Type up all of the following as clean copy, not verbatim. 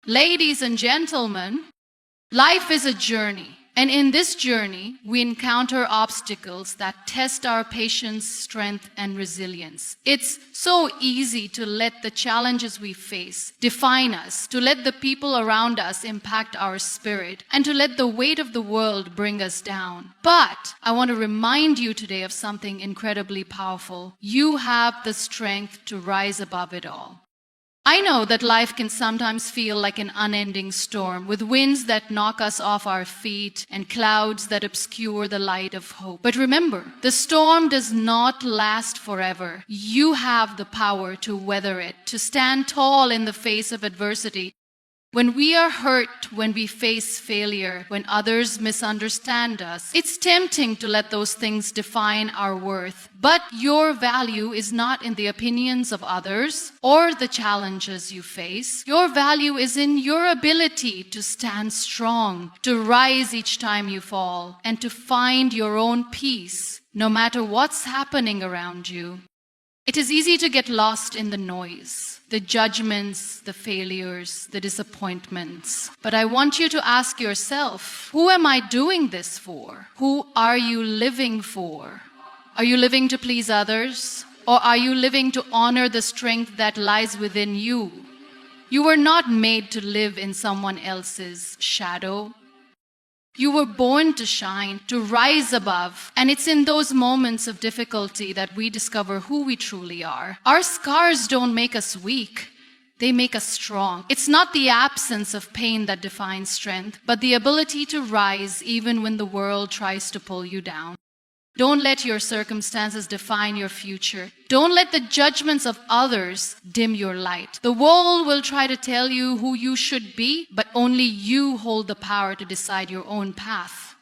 Ladies and gentlemen, life is a journey. And in this journey, we encounter obstacles that test our patience, strength, and resilience. It's so easy to let the challenges we face define us, to let the people around us impact our spirit, and to let the weight of the world bring us down. But I want to remind you today of something incredibly powerful. You have the strength to rise above it all. I know that life can sometimes feel like an unending storm, with winds that knock us off our feet and clouds that obscure the light of hope. But remember, the storm does not last forever. You have the power to weather it, to stand tall in the face of adversity. When we are hurt, when we face failure, when others misunderstand us, it's tempting to let those things define our worth. But your value is not in the opinions of others or the challenges you face. Your value is in your ability to stand strong, to rise each time you fall, and to find your own peace, no matter what's happening around you. It is easy to get lost in the noise, the judgments, the failures, the disappointments. But I want you to ask yourself, who am I doing this for? Who are you living for? Are you living to please others? Or are you living to honor the strength that lies within you? You were not made to live in someone else's shadow. You were born to shine, to rise above. And it's in those moments of difficulty that we discover who we truly are. Our scars don't make us weak. They make us strong. It's not the absence of pain that defines strength, but the ability to rise even when the world tries to pull you down. Don't let your circumstances define your future. Don't let the judgments of others dim your light. The world will try to tell you who you should be, but only you hold the power to decide your own path.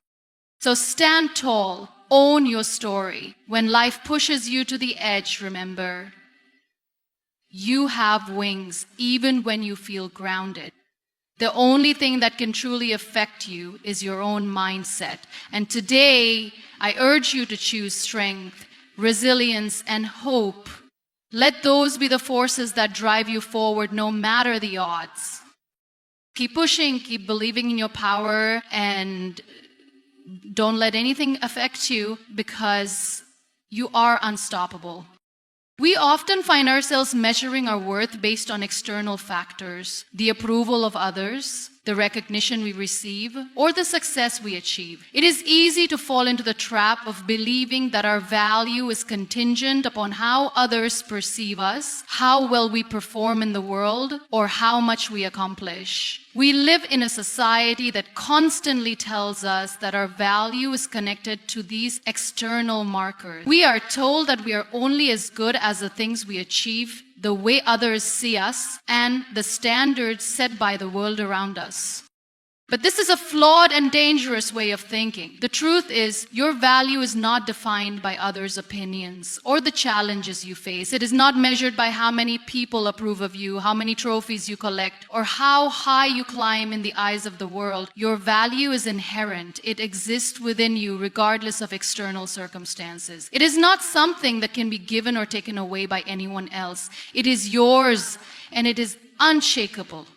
So stand tall, own your story. When life pushes you to the edge, remember, you have wings even when you feel grounded. The only thing that can truly affect you is your own mindset. And today, I urge you to choose strength, resilience, and hope. Let those be the forces that drive you forward no matter the odds. Keep pushing, keep believing in your power, and don't let anything affect you because you are unstoppable. We often find ourselves measuring our worth based on external factors, the approval of others, the recognition we receive, or the success we achieve. It is easy to fall into the trap of believing that our value is contingent upon how others perceive us, how well we perform in the world, or how much we accomplish. We live in a society that constantly tells us that our value is connected to these external markers. We are told that we are only as good as the things we achieve, the way others see us, and the standards set by the world around us. But this is a flawed and dangerous way of thinking. The truth is, your value is not defined by others' opinions or the challenges you face. It is not measured by how many people approve of you, how many trophies you collect, or how high you climb in the eyes of the world. Your value is inherent. It exists within you regardless of external circumstances. It is not something that can be given or taken away by anyone else. It is yours, and it is unshakable.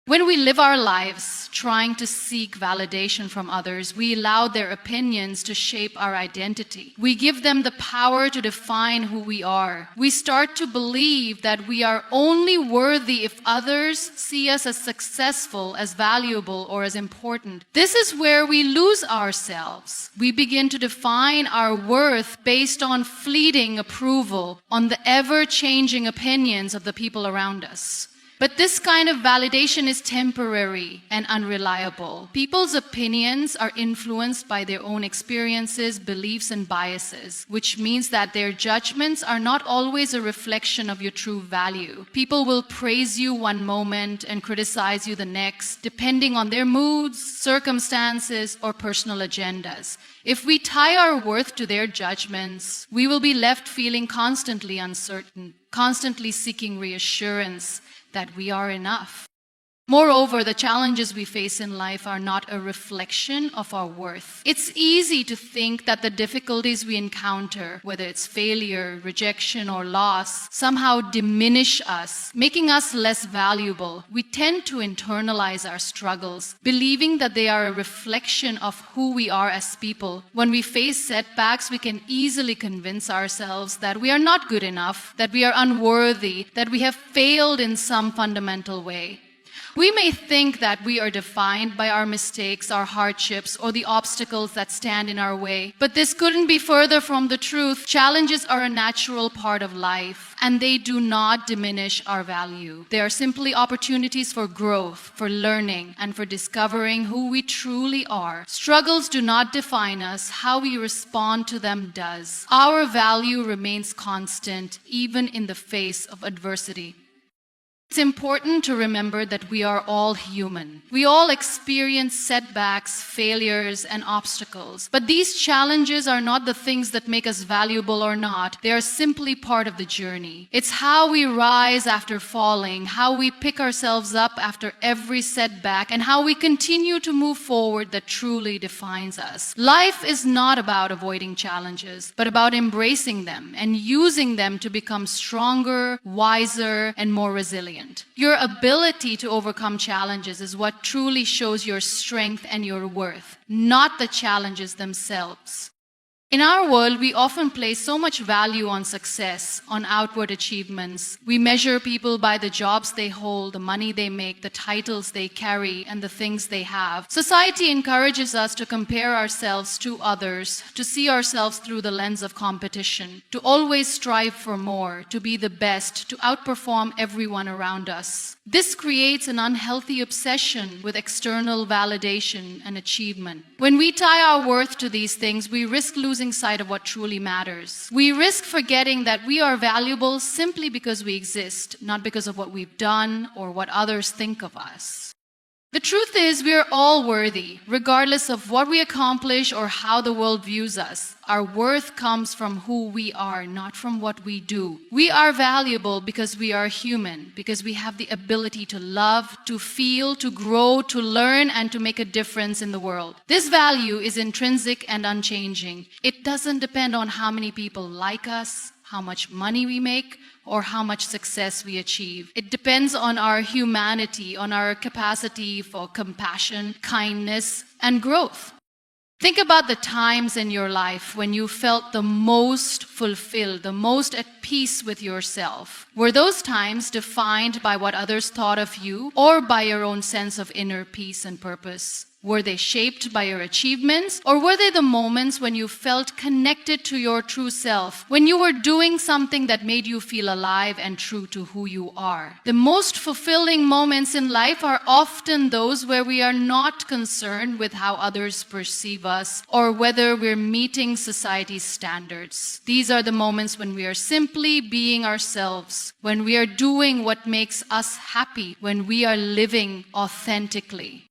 When we live our lives trying to seek validation from others, we allow their opinions to shape our identity. We give them the power to define who we are. We start to believe that we are only worthy if others see us as successful, as valuable, or as important. This is where we lose ourselves. We begin to define our worth based on fleeting approval, on the ever-changing opinions of the people around us. But this kind of validation is temporary and unreliable. People's opinions are influenced by their own experiences, beliefs, and biases, which means that their judgments are not always a reflection of your true value. People will praise you one moment and criticize you the next, depending on their moods, circumstances, or personal agendas. If we tie our worth to their judgments, we will be left feeling constantly uncertain, constantly seeking reassurance that we are enough. Moreover, the challenges we face in life are not a reflection of our worth. It's easy to think that the difficulties we encounter, whether it's failure, rejection, or loss, somehow diminish us, making us less valuable. We tend to internalize our struggles, believing that they are a reflection of who we are as people. When we face setbacks, we can easily convince ourselves that we are not good enough, that we are unworthy, that we have failed in some fundamental way. We may think that we are defined by our mistakes, our hardships, or the obstacles that stand in our way. But this couldn't be further from the truth. Challenges are a natural part of life, and they do not diminish our value. They are simply opportunities for growth, for learning, and for discovering who we truly are. Struggles do not define us. How we respond to them does. Our value remains constant, even in the face of adversity. It's important to remember that we are all human. We all experience setbacks, failures, and obstacles. But these challenges are not the things that make us valuable or not. They are simply part of the journey. It's how we rise after falling, how we pick ourselves up after every setback, and how we continue to move forward that truly defines us. Life is not about avoiding challenges, but about embracing them and using them to become stronger, wiser, and more resilient. Your ability to overcome challenges is what truly shows your strength and your worth, not the challenges themselves. In our world, we often place so much value on success, on outward achievements. We measure people by the jobs they hold, the money they make, the titles they carry, and the things they have. Society encourages us to compare ourselves to others, to see ourselves through the lens of competition, to always strive for more, to be the best, to outperform everyone around us. This creates an unhealthy obsession with external validation and achievement. When we tie our worth to these things, we risk losing sight of what truly matters. We risk forgetting that we are valuable simply because we exist, not because of what we've done or what others think of us. The truth is, we are all worthy, regardless of what we accomplish or how the world views us. Our worth comes from who we are, not from what we do. We are valuable because we are human, because we have the ability to love, to feel, to grow, to learn, and to make a difference in the world. This value is intrinsic and unchanging. It doesn't depend on how many people like us, how much money we make, or how much success we achieve. It depends on our humanity, on our capacity for compassion, kindness, and growth. Think about the times in your life when you felt the most fulfilled, the most at peace with yourself. Were those times defined by what others thought of you or by your own sense of inner peace and purpose? Were they shaped by your achievements, or were they the moments when you felt connected to your true self, when you were doing something that made you feel alive and true to who you are? The most fulfilling moments in life are often those where we are not concerned with how others perceive us or whether we're meeting society's standards. These are the moments when we are simply being ourselves, when we are doing what makes us happy, when we are living authentically.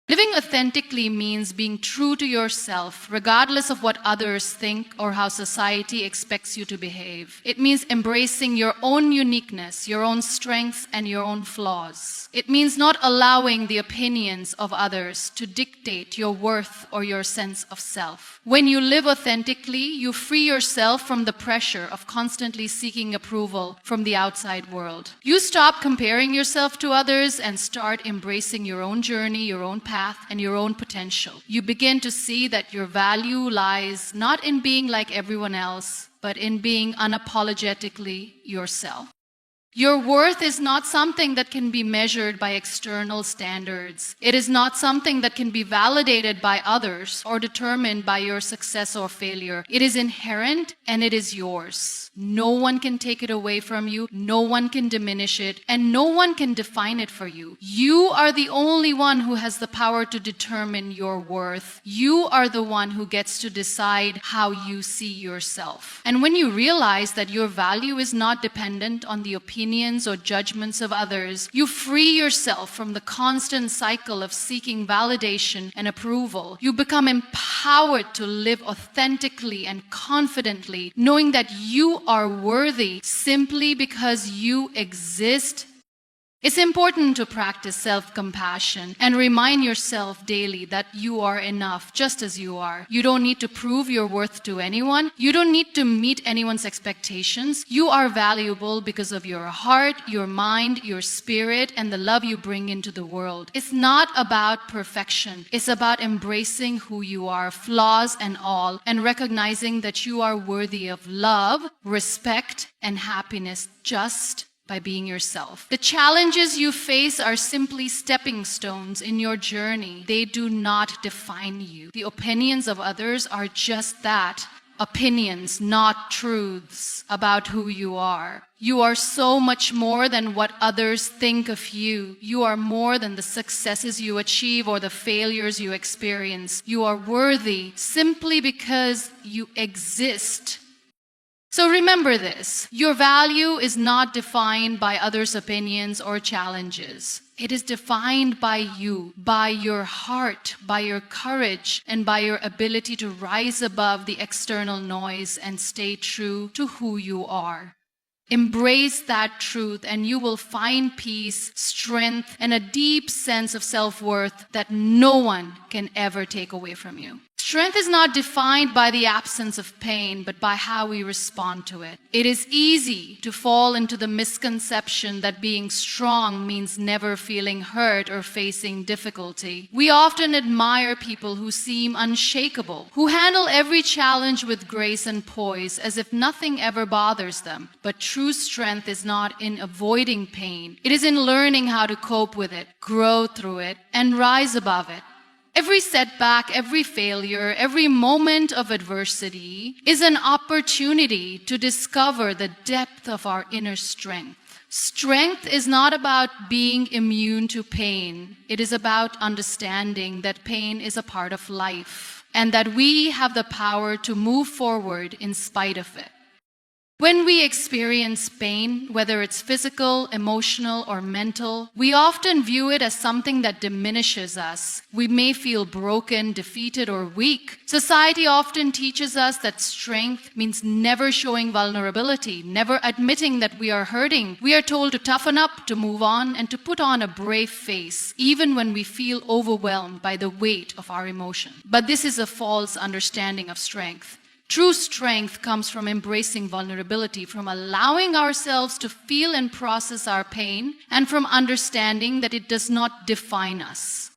Living authentically means being true to yourself, regardless of what others think or how society expects you to behave. It means embracing your own uniqueness, your own strengths, and your own flaws. It means not allowing the opinions of others to dictate your worth or your sense of self. When you live authentically, you free yourself from the pressure of constantly seeking approval from the outside world. You stop comparing yourself to others and start embracing your own journey, your own path, and your own potential. You begin to see that your value lies not in being like everyone else, but in being unapologetically yourself. Your worth is not something that can be measured by external standards. It is not something that can be validated by others or determined by your success or failure. It is inherent and it is yours. No one can take it away from you. No one can diminish it, and no one can define it for you. You are the only one who has the power to determine your worth. You are the one who gets to decide how you see yourself. And when you realize that your value is not dependent on the opinions or judgments of others, you free yourself from the constant cycle of seeking validation and approval. You become empowered to live authentically and confidently, knowing that you are worthy simply because you exist It's important to practice self-compassion and remind yourself daily that you are enough just as you are. You don't need to prove your worth to anyone. You don't need to meet anyone's expectations. You are valuable because of your heart, your mind, your spirit, and the love you bring into the world. It's not about perfection. It's about embracing who you are, flaws and all, and recognizing that you are worthy of love, respect, and happiness just by being yourself. The challenges you face are simply stepping stones in your journey. They do not define you. The opinions of others are just that, opinions, not truths about who you are. You are so much more than what others think of you. You are more than the successes you achieve or the failures you experience. You are worthy simply because you exist. So remember this, your value is not defined by others' opinions or challenges. It is defined by you, by your heart, by your courage, and by your ability to rise above the external noise and stay true to who you are. Embrace that truth and you will find peace, strength, and a deep sense of self-worth that no one can ever take away from you. Strength is not defined by the absence of pain, but by how we respond to it. It is easy to fall into the misconception that being strong means never feeling hurt or facing difficulty. We often admire people who seem unshakable, who handle every challenge with grace and poise as if nothing ever bothers them. But true strength is not in avoiding pain. It is in learning how to cope with it, grow through it, and rise above it. Every setback, every failure, every moment of adversity is an opportunity to discover the depth of our inner strength. Strength is not about being immune to pain. It is about understanding that pain is a part of life and that we have the power to move forward in spite of it. When we experience pain, whether it's physical, emotional, or mental, we often view it as something that diminishes us. We may feel broken, defeated, or weak. Society often teaches us that strength means never showing vulnerability, never admitting that we are hurting. We are told to toughen up, to move on, and to put on a brave face, even when we feel overwhelmed by the weight of our emotion. But this is a false understanding of strength. True strength comes from embracing vulnerability, from allowing ourselves to feel and process our pain, and from understanding that it does not define us.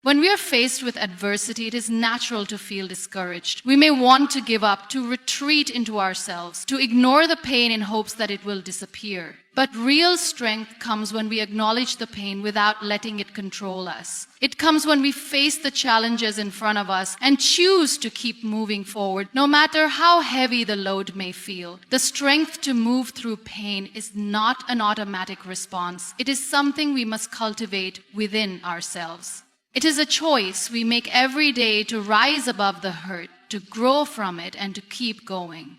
When we are faced with adversity, it is natural to feel discouraged. We may want to give up, to retreat into ourselves, to ignore the pain in hopes that it will disappear. But real strength comes when we acknowledge the pain without letting it control us. It comes when we face the challenges in front of us and choose to keep moving forward, no matter how heavy the load may feel. The strength to move through pain is not an automatic response. It is something we must cultivate within ourselves. It is a choice we make every day to rise above the hurt, to grow from it, and to keep going.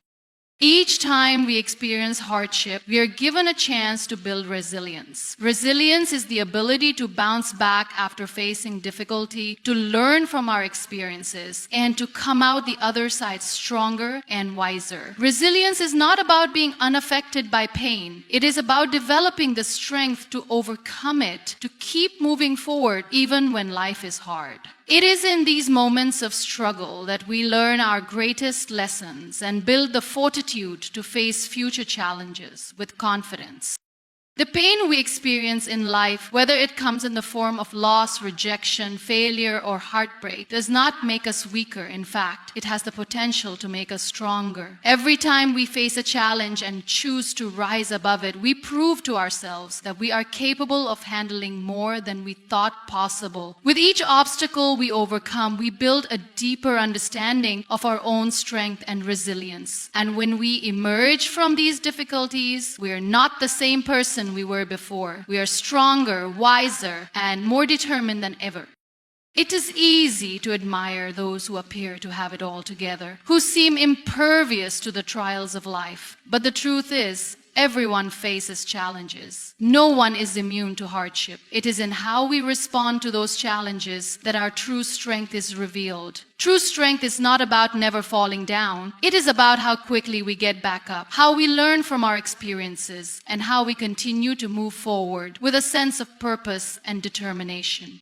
Each time we experience hardship, we are given a chance to build resilience. Resilience is the ability to bounce back after facing difficulty, to learn from our experiences, and to come out the other side stronger and wiser. Resilience is not about being unaffected by pain. It is about developing the strength to overcome it, to keep moving forward even when life is hard. It is in these moments of struggle that we learn our greatest lessons and build the fortitude to face future challenges with confidence. The pain we experience in life, whether it comes in the form of loss, rejection, failure, or heartbreak, does not make us weaker. In fact, it has the potential to make us stronger. Every time we face a challenge and choose to rise above it, we prove to ourselves that we are capable of handling more than we thought possible. With each obstacle we overcome, we build a deeper understanding of our own strength and resilience. And when we emerge from these difficulties, we are not the same person we were before. We are stronger, wiser, and more determined than ever. It is easy to admire those who appear to have it all together, who seem impervious to the trials of life. But the truth is, Everyone faces challenges. No one is immune to hardship. It is in how we respond to those challenges that our true strength is revealed. True strength is not about never falling down. It is about how quickly we get back up, how we learn from our experiences, and how we continue to move forward with a sense of purpose and determination.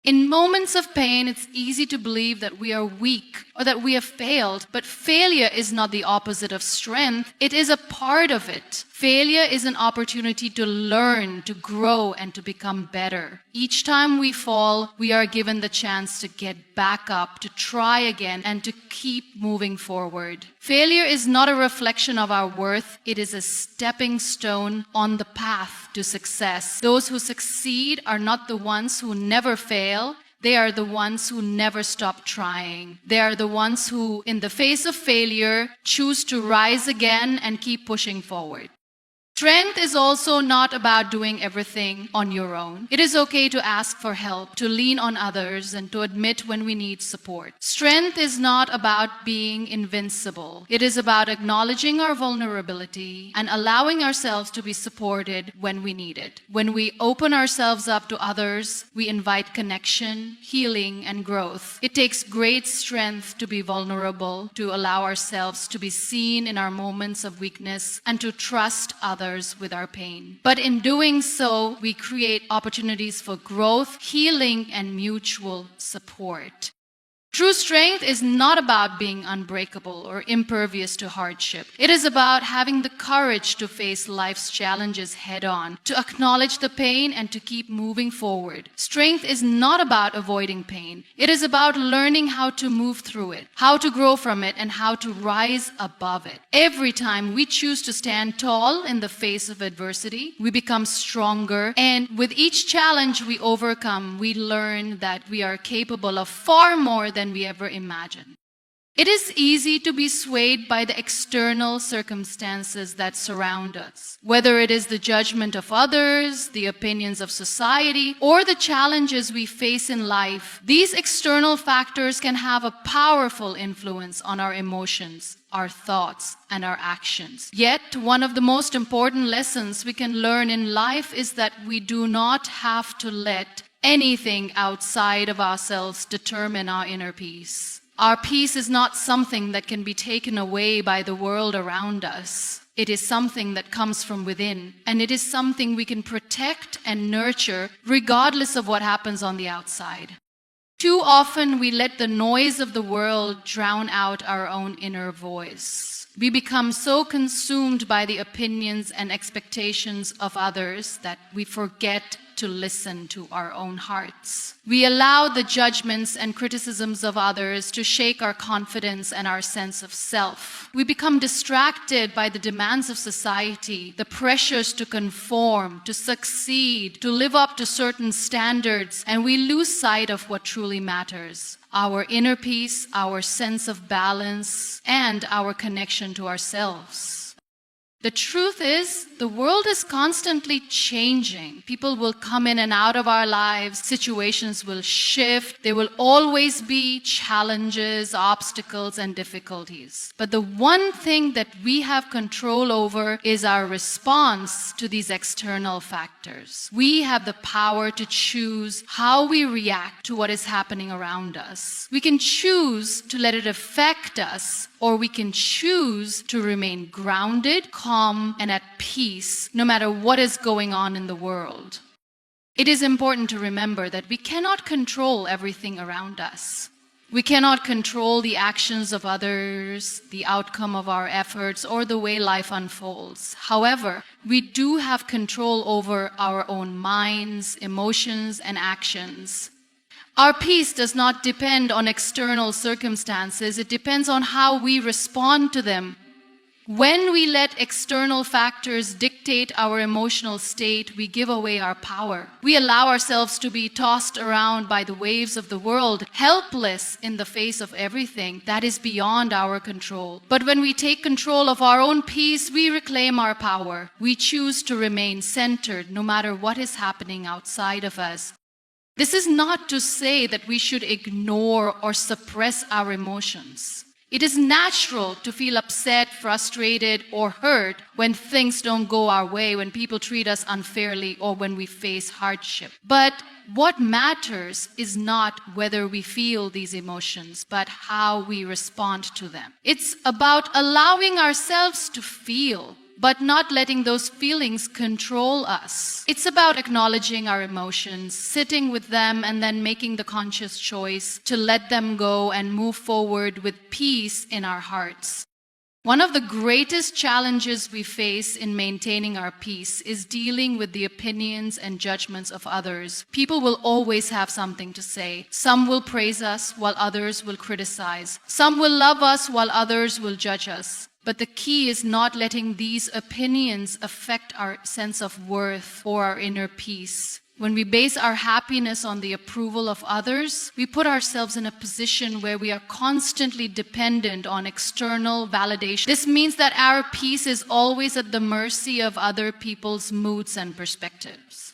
In moments of pain, it's easy to believe that we are weak or that we have failed, but failure is not the opposite of strength. It is a part of it. Failure is an opportunity to learn, to grow, and to become better. Each time we fall, we are given the chance to get back up, to try again, and to keep moving forward. Failure is not a reflection of our worth. It is a stepping stone on the path to success. Those who succeed are not the ones who never fail. They are the ones who never stop trying. They are the ones who, in the face of failure, choose to rise again and keep pushing forward. Strength is also not about doing everything on your own. It is okay to ask for help, to lean on others, and to admit when we need support. Strength is not about being invincible. It is about acknowledging our vulnerability and allowing ourselves to be supported when we need it. When we open ourselves up to others, we invite connection, healing, and growth. It takes great strength to be vulnerable, to allow ourselves to be seen in our moments of weakness, and to trust others with our pain. But in doing so, we create opportunities for growth, healing, and mutual support. True strength is not about being unbreakable or impervious to hardship. It is about having the courage to face life's challenges head on, to acknowledge the pain and to keep moving forward. Strength is not about avoiding pain. It is about learning how to move through it, how to grow from it, and how to rise above it. Every time we choose to stand tall in the face of adversity, we become stronger, and with each challenge we overcome, we learn that we are capable of far more than we ever imagined. It is easy to be swayed by the external circumstances that surround us, whether it is the judgment of others, the opinions of society, or the challenges we face in life. These external factors can have a powerful influence on our emotions, our thoughts, and our actions. Yet, one of the most important lessons we can learn in life is that we do not have to let anything outside of ourselves determine our inner peace. Our peace is not something that can be taken away by the world around us. It is something that comes from within, and it is something we can protect and nurture regardless of what happens on the outside. Too often we let the noise of the world drown out our own inner voice. We become so consumed by the opinions and expectations of others that we forget to listen to our own hearts. We allow the judgments and criticisms of others to shake our confidence and our sense of self. We become distracted by the demands of society, the pressures to conform, to succeed, to live up to certain standards, and we lose sight of what truly matters: our inner peace, our sense of balance, and our connection to ourselves. The truth is, the world is constantly changing. People will come in and out of our lives. Situations will shift. There will always be challenges, obstacles, and difficulties. But the one thing that we have control over is our response to these external factors. We have the power to choose how we react to what is happening around us. We can choose to let it affect us, or we can choose to remain grounded, calm, and at peace no matter what is going on in the world. It is important to remember that we cannot control everything around us. We cannot control the actions of others, the outcome of our efforts, or the way life unfolds. However, we do have control over our own minds, emotions, and actions. Our peace does not depend on external circumstances. It depends on how we respond to them. When we let external factors dictate our emotional state, we give away our power. We allow ourselves to be tossed around by the waves of the world, helpless in the face of everything that is beyond our control. But when we take control of our own peace, we reclaim our power. We choose to remain centered no matter what is happening outside of us. This is not to say that we should ignore or suppress our emotions. It is natural to feel upset, frustrated, or hurt when things don't go our way, when people treat us unfairly, or when we face hardship. But what matters is not whether we feel these emotions, but how we respond to them. It's about allowing ourselves to feel, but not letting those feelings control us. It's about acknowledging our emotions, sitting with them, and then making the conscious choice to let them go and move forward with peace in our hearts. One of the greatest challenges we face in maintaining our peace is dealing with the opinions and judgments of others. People will always have something to say. Some will praise us while others will criticize. Some will love us while others will judge us. But the key is not letting these opinions affect our sense of worth or our inner peace. When we base our happiness on the approval of others, we put ourselves in a position where we are constantly dependent on external validation. This means that our peace is always at the mercy of other people's moods and perspectives.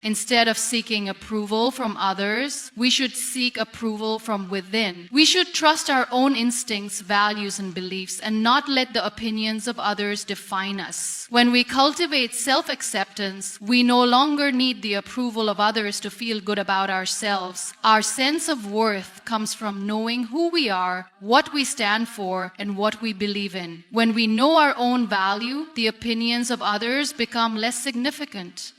Instead of seeking approval from others, we should seek approval from within. We should trust our own instincts, values, and beliefs, and not let the opinions of others define us. When we cultivate self-acceptance, we no longer need the approval of others to feel good about ourselves. Our sense of worth comes from knowing who we are, what we stand for, and what we believe in. When we know our own value, the opinions of others become less significant.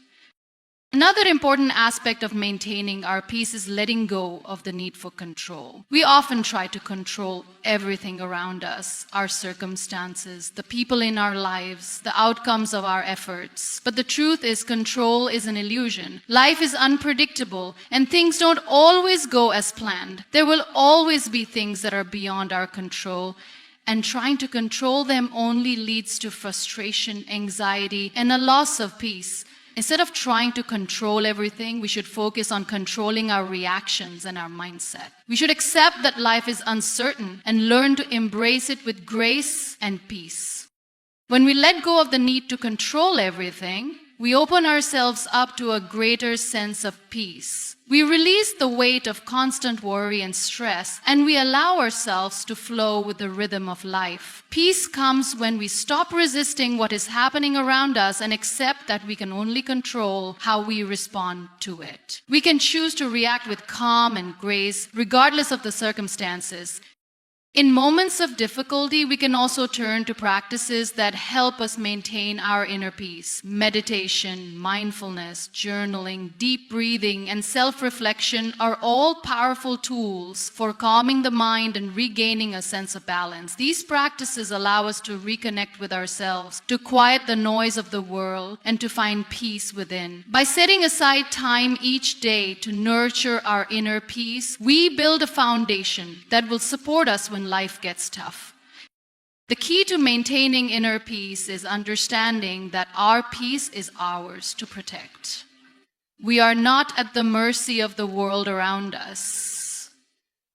Another important aspect of maintaining our peace is letting go of the need for control. We often try to control everything around us, our circumstances, the people in our lives, the outcomes of our efforts. But the truth is, control is an illusion. Life is unpredictable, and things don't always go as planned. There will always be things that are beyond our control, and trying to control them only leads to frustration, anxiety, and a loss of peace. Instead of trying to control everything, we should focus on controlling our reactions and our mindset. We should accept that life is uncertain and learn to embrace it with grace and peace. When we let go of the need to control everything, we open ourselves up to a greater sense of peace. We release the weight of constant worry and stress, and we allow ourselves to flow with the rhythm of life. Peace comes when we stop resisting what is happening around us and accept that we can only control how we respond to it. We can choose to react with calm and grace, regardless of the circumstances. In moments of difficulty, we can also turn to practices that help us maintain our inner peace. Meditation, mindfulness, journaling, deep breathing, and self-reflection are all powerful tools for calming the mind and regaining a sense of balance. These practices allow us to reconnect with ourselves, to quiet the noise of the world, and to find peace within. By setting aside time each day to nurture our inner peace, we build a foundation that will support us when life gets tough. The key to maintaining inner peace is understanding that our peace is ours to protect. We are not at the mercy of the world around us.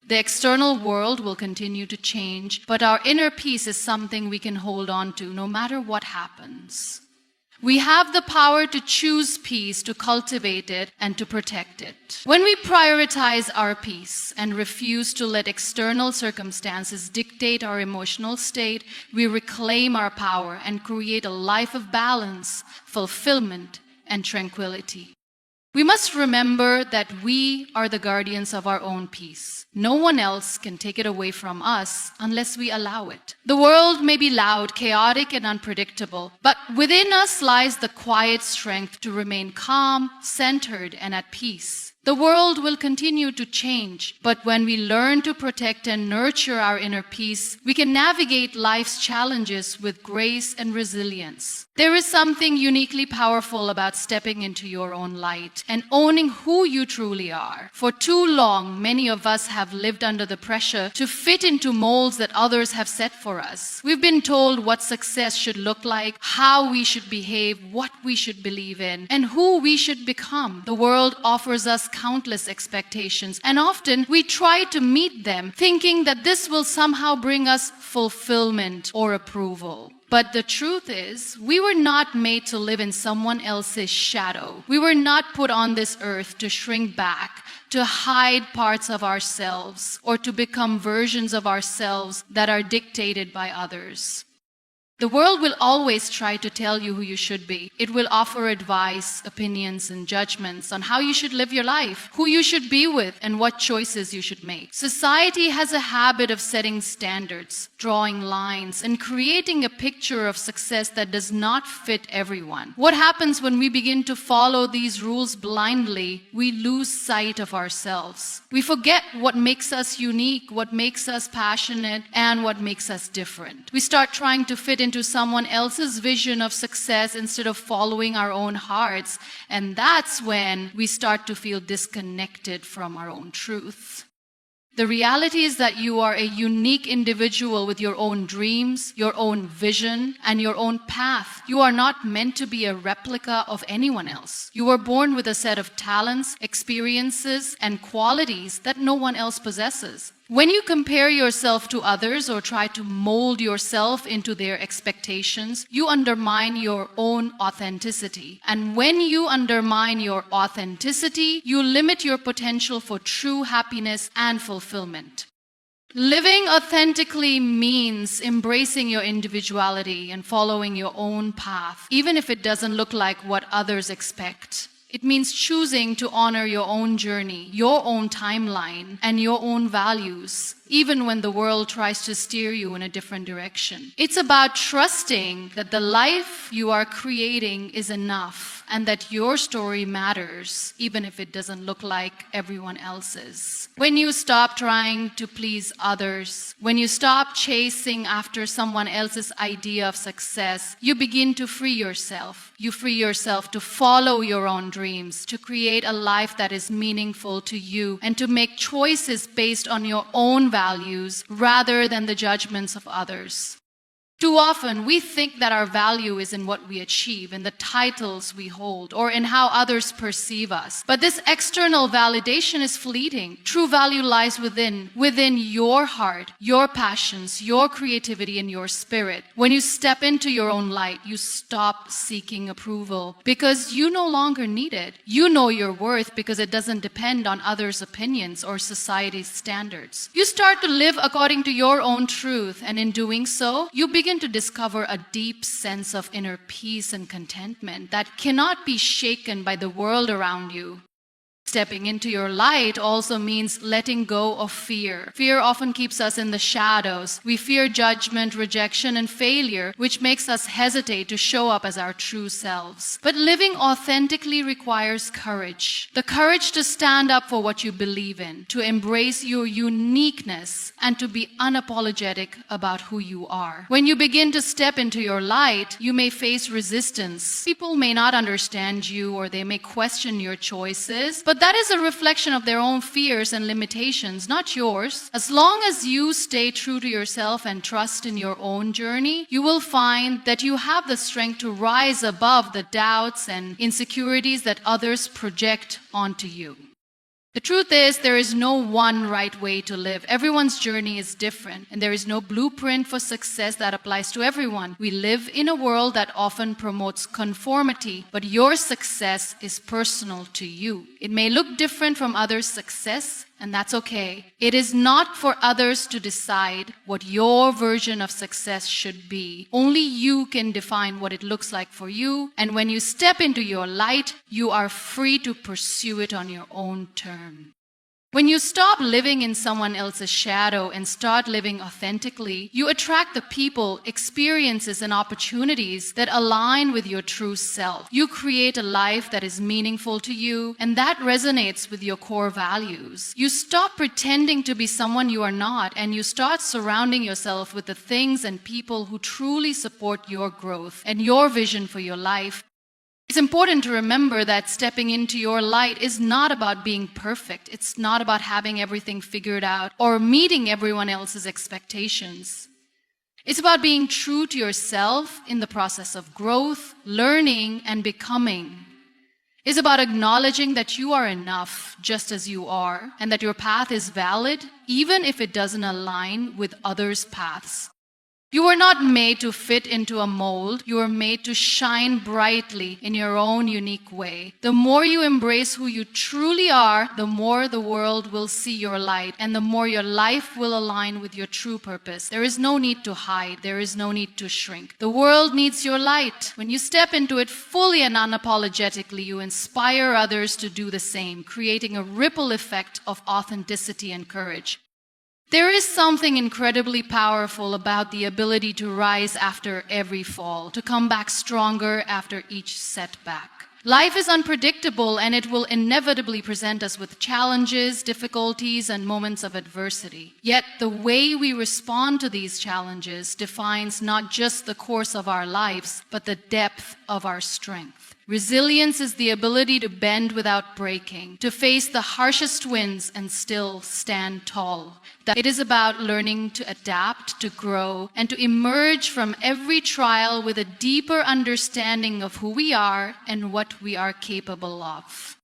The external world will continue to change, but our inner peace is something we can hold on to no matter what happens. We have the power to choose peace, to cultivate it, and to protect it. When we prioritize our peace and refuse to let external circumstances dictate our emotional state, we reclaim our power and create a life of balance, fulfillment, and tranquility. We must remember that we are the guardians of our own peace. No one else can take it away from us unless we allow it. The world may be loud, chaotic, and unpredictable, but within us lies the quiet strength to remain calm, centered, and at peace. The world will continue to change, but when we learn to protect and nurture our inner peace, we can navigate life's challenges with grace and resilience. There is something uniquely powerful about stepping into your own light and owning who you truly are. For too long, many of us have lived under the pressure to fit into molds that others have set for us. We've been told what success should look like, how we should behave, what we should believe in, and who we should become. The world offers us countless expectations, and often we try to meet them, thinking that this will somehow bring us fulfillment or approval. But the truth is, we were not made to live in someone else's shadow. We were not put on this earth to shrink back, to hide parts of ourselves, or to become versions of ourselves that are dictated by others. The world will always try to tell you who you should be. It will offer advice, opinions, and judgments on how you should live your life, who you should be with, and what choices you should make. Society has a habit of setting standards, drawing lines, and creating a picture of success that does not fit everyone. What happens when we begin to follow these rules blindly? We lose sight of ourselves. We forget what makes us unique, what makes us passionate, and what makes us different. We start trying to fit into someone else's vision of success instead of following our own hearts. And that's when we start to feel disconnected from our own truth. The reality is that you are a unique individual with your own dreams, your own vision, and your own path. You are not meant to be a replica of anyone else. You were born with a set of talents, experiences, and qualities that no one else possesses. When you compare yourself to others or try to mold yourself into their expectations, you undermine your own authenticity. And when you undermine your authenticity, you limit your potential for true happiness and fulfillment. Living authentically means embracing your individuality and following your own path, even if it doesn't look like what others expect. It means choosing to honor your own journey, your own timeline, and your own values, even when the world tries to steer you in a different direction. It's about trusting that the life you are creating is enough and that your story matters, even if it doesn't look like everyone else's. When you stop trying to please others, when you stop chasing after someone else's idea of success, you begin to free yourself. You free yourself to follow your own dreams, to create a life that is meaningful to you, and to make choices based on your own values rather than the judgments of others. Too often, we think that our value is in what we achieve, in the titles we hold, or in how others perceive us. But this external validation is fleeting. True value lies within your heart, your passions, your creativity, and your spirit. When you step into your own light, you stop seeking approval because you no longer need it. You know your worth because it doesn't depend on others' opinions or society's standards. You start to live according to your own truth, and in doing so, you begin to discover a deep sense of inner peace and contentment that cannot be shaken by the world around you. Stepping into your light also means letting go of fear. Fear often keeps us in the shadows. We fear judgment, rejection, and failure, which makes us hesitate to show up as our true selves. But living authentically requires courage. The courage to stand up for what you believe in, to embrace your uniqueness, and to be unapologetic about who you are. When you begin to step into your light, you may face resistance. People may not understand you, or they may question your choices, but that is a reflection of their own fears and limitations, not yours. As long as you stay true to yourself and trust in your own journey, you will find that you have the strength to rise above the doubts and insecurities that others project onto you. The truth is, there is no one right way to live. Everyone's journey is different, and there is no blueprint for success that applies to everyone. We live in a world that often promotes conformity, but your success is personal to you. It may look different from others' success, and that's okay. It is not for others to decide what your version of success should be. Only you can define what it looks like for you, and when you step into your light, you are free to pursue it on your own terms. When you stop living in someone else's shadow and start living authentically, you attract the people, experiences, and opportunities that align with your true self. You create a life that is meaningful to you and that resonates with your core values. You stop pretending to be someone you are not, and you start surrounding yourself with the things and people who truly support your growth and your vision for your life. It's important to remember that stepping into your light is not about being perfect. It's not about having everything figured out or meeting everyone else's expectations. It's about being true to yourself in the process of growth, learning, and becoming. It's about acknowledging that you are enough just as you are, and that your path is valid even if it doesn't align with others' paths. You were not made to fit into a mold. You were made to shine brightly in your own unique way. The more you embrace who you truly are, the more the world will see your light, and the more your life will align with your true purpose. There is no need to hide. There is no need to shrink. The world needs your light. When you step into it fully and unapologetically, you inspire others to do the same, creating a ripple effect of authenticity and courage. There is something incredibly powerful about the ability to rise after every fall, to come back stronger after each setback. Life is unpredictable, and it will inevitably present us with challenges, difficulties, and moments of adversity. Yet the way we respond to these challenges defines not just the course of our lives, but the depth of our strength. Resilience is the ability to bend without breaking, to face the harshest winds and still stand tall. It is about learning to adapt, to grow, and to emerge from every trial with a deeper understanding of who we are and what we are capable of.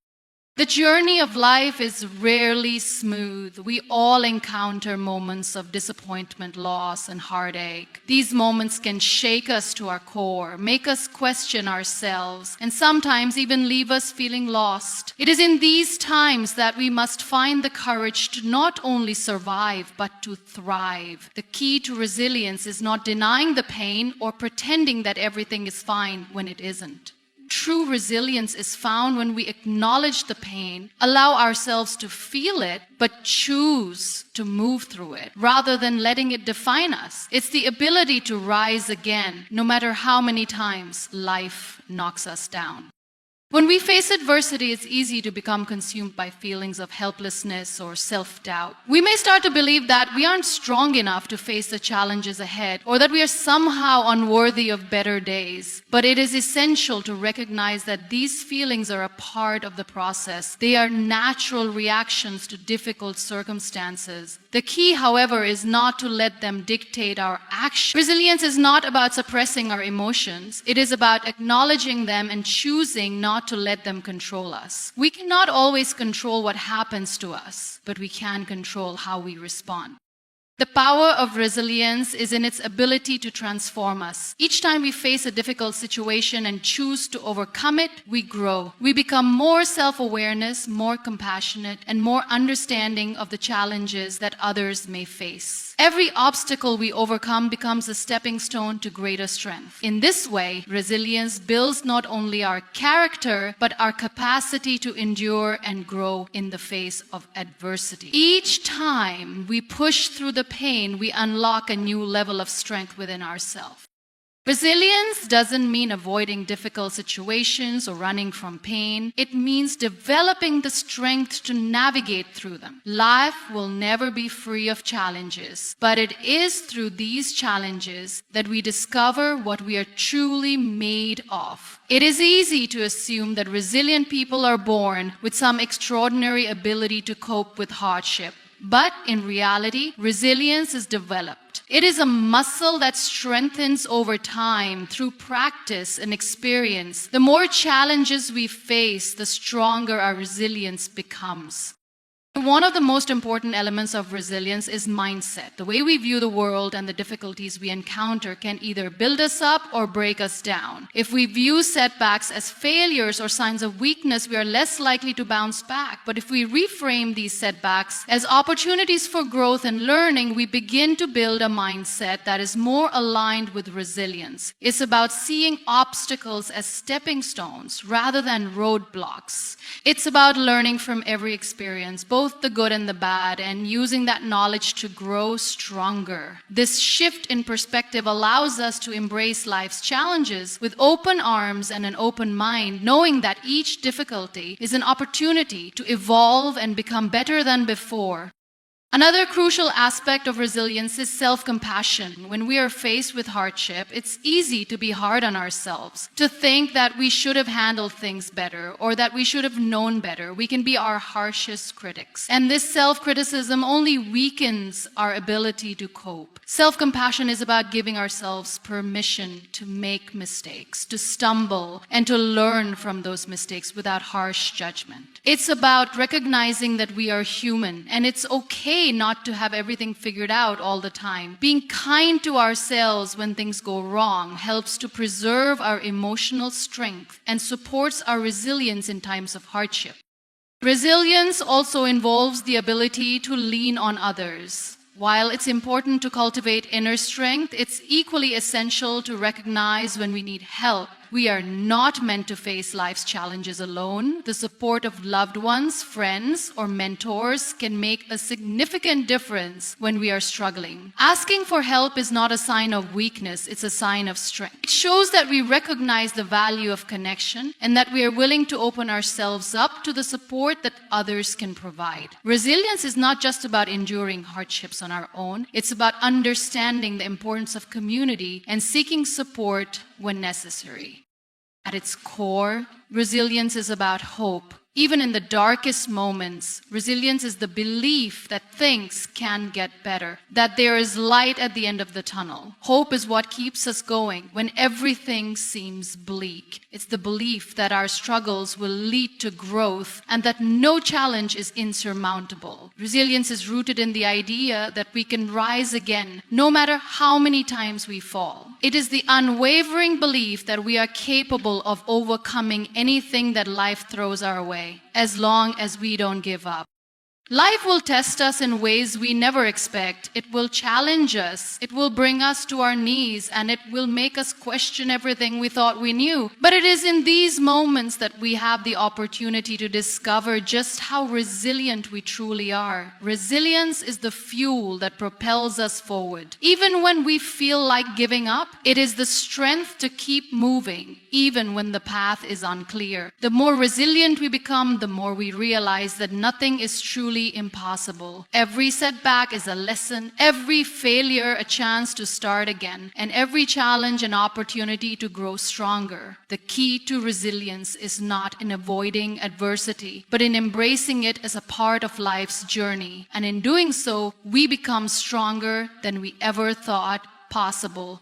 The journey of life is rarely smooth. We all encounter moments of disappointment, loss, and heartache. These moments can shake us to our core, make us question ourselves, and sometimes even leave us feeling lost. It is in these times that we must find the courage to not only survive, but to thrive. The key to resilience is not denying the pain or pretending that everything is fine when it isn't. True resilience is found when we acknowledge the pain, allow ourselves to feel it, but choose to move through it rather than letting it define us. It's the ability to rise again, no matter how many times life knocks us down. When we face adversity, it's easy to become consumed by feelings of helplessness or self-doubt. We may start to believe that we aren't strong enough to face the challenges ahead, or that we are somehow unworthy of better days. But it is essential to recognize that these feelings are a part of the process. They are natural reactions to difficult circumstances. The key, however, is not to let them dictate our action. Resilience is not about suppressing our emotions. It is about acknowledging them and choosing not to let them control us. We cannot always control what happens to us, but we can control how we respond. The power of resilience is in its ability to transform us. Each time we face a difficult situation and choose to overcome it, we grow. We become more self-awareness, more compassionate, and more understanding of the challenges that others may face. Every obstacle we overcome becomes a stepping stone to greater strength. In this way, resilience builds not only our character, but our capacity to endure and grow in the face of adversity. Each time we push through the pain, we unlock a new level of strength within ourselves. Resilience doesn't mean avoiding difficult situations or running from pain. It means developing the strength to navigate through them. Life will never be free of challenges, but it is through these challenges that we discover what we are truly made of. It is easy to assume that resilient people are born with some extraordinary ability to cope with hardship. But in reality, resilience is developed. It is a muscle that strengthens over time through practice and experience. The more challenges we face, the stronger our resilience becomes. One of the most important elements of resilience is mindset. The way we view the world and the difficulties we encounter can either build us up or break us down. If we view setbacks as failures or signs of weakness, we are less likely to bounce back. But if we reframe these setbacks as opportunities for growth and learning, we begin to build a mindset that is more aligned with resilience. It's about seeing obstacles as stepping stones rather than roadblocks. It's about learning from every experience, both the good and the bad, and using that knowledge to grow stronger. This shift in perspective allows us to embrace life's challenges with open arms and an open mind, knowing that each difficulty is an opportunity to evolve and become better than before. Another crucial aspect of resilience is self-compassion. When we are faced with hardship, it's easy to be hard on ourselves, to think that we should have handled things better or that we should have known better. We can be our harshest critics. And this self-criticism only weakens our ability to cope. Self-compassion is about giving ourselves permission to make mistakes, to stumble, and to learn from those mistakes without harsh judgment. It's about recognizing that we are human, and it's okay okay not to have everything figured out all the time. Being kind to ourselves when things go wrong helps to preserve our emotional strength and supports our resilience in times of hardship. Resilience also involves the ability to lean on others. While it's important to cultivate inner strength, it's equally essential to recognize when we need help. We are not meant to face life's challenges alone. The support of loved ones, friends, or mentors can make a significant difference when we are struggling. Asking for help is not a sign of weakness, it's a sign of strength. It shows that we recognize the value of connection and that we are willing to open ourselves up to the support that others can provide. Resilience is not just about enduring hardships on our own, it's about understanding the importance of community and seeking support when necessary. At its core, resilience is about hope. Even in the darkest moments, resilience is the belief that things can get better, that there is light at the end of the tunnel. Hope is what keeps us going when everything seems bleak. It's the belief that our struggles will lead to growth and that no challenge is insurmountable. Resilience is rooted in the idea that we can rise again, no matter how many times we fall. It is the unwavering belief that we are capable of overcoming anything that life throws our way, as long as we don't give up. Life will test us in ways we never expect. It will challenge us. It will bring us to our knees, and it will make us question everything we thought we knew. But it is in these moments that we have the opportunity to discover just how resilient we truly are. Resilience is the fuel that propels us forward. Even when we feel like giving up, it is the strength to keep moving, even when the path is unclear. The more resilient we become, the more we realize that nothing is truly impossible. Every setback is a lesson, every failure a chance to start again, and every challenge an opportunity to grow stronger. The key to resilience is not in avoiding adversity, but in embracing it as a part of life's journey. And in doing so, we become stronger than we ever thought possible.